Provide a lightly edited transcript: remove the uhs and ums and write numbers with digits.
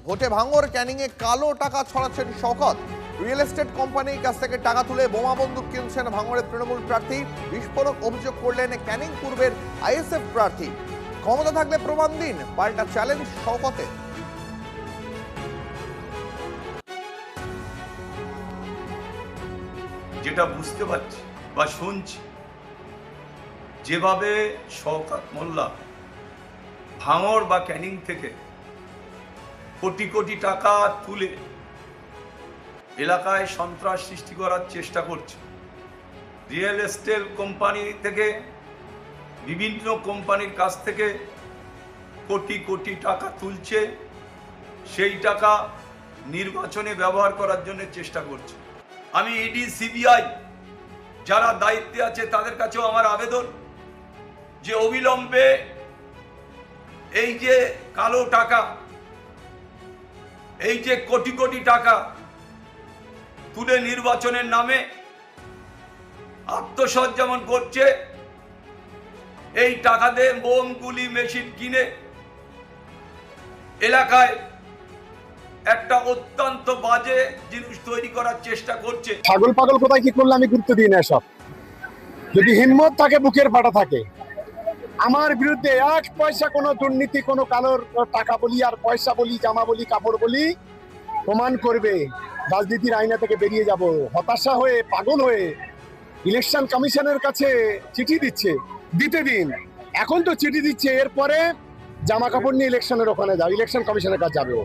ভোটে ভাঙর ক্যানিংয়ে কালো টাকা ছড়াচ্ছেন শওকত। রিয়েল এস্টেট কোম্পানির কাছ থেকে টাকা তুলে বোমা বন্দুক কিনছেন ভাঙড়ের তৃণমূল প্রার্থী। বিস্ফোরক অভিযোগ করলেন ক্যানিং পূর্বের আইএসএফ প্রার্থী। ক্ষমতা থাকলে প্রমাণ দিন, পাল্টা চ্যালেঞ্জ শওকতের। যেটা বুঝতে পারছি বা শুনছি, যেভাবে শওকত মোল্লা ভাঙড় বা ক্যানিং থেকে কোটি কোটি টাকা তুলে এলাকায় সন্ত্রাস সৃষ্টি করার চেষ্টা করছে, রিয়েল এস্টেট কোম্পানি থেকে বিভিন্ন কোম্পানির কাছ থেকে কোটি কোটি টাকা তুলছে, সেই টাকা নির্বাচনে ব্যবহার করার জন্য চেষ্টা করছে। আমি ইডি সিবিআই যারা দায়িত্বে আছে তাদের কাছেও আমার আবেদন যে অবিলম্বে এই যে কালো টাকা, এই যে কোটি কোটি টাকা তুলে নির্বাচনের নামে আত্মসাৎ যেমন করছে, এই টাকা দিয়ে বোম গুলি মেশিন কিনে এলাকায় একটা অত্যন্ত বাজে জিনিস তৈরি করার চেষ্টা করছে। পাগল পাগল কোথায় কি করলে আমি গুরুত্ব দিই না সব। যদি হিম্মত থাকে, বুকের পাটা থাকে, আমার বিরুদ্ধে এক পয়সা কোনো দুর্নীতি, কোনো কালোর টাকা বলি আর পয়সা বলি, জামা বলি, কাপড় বলি প্রমাণ করবে, রাজনীতির আয়না থেকে বেরিয়ে যাব। হতাশা হয়ে, পাগল হয়ে ইলেকশন কমিশনের কাছে চিঠি দিতে দিন। এখন তো চিঠি দিচ্ছে, এরপরে জামা কাপড় নিয়ে ইলেকশনের ওখানে যাও, ইলেকশন কমিশনের কাছে যাবে ও।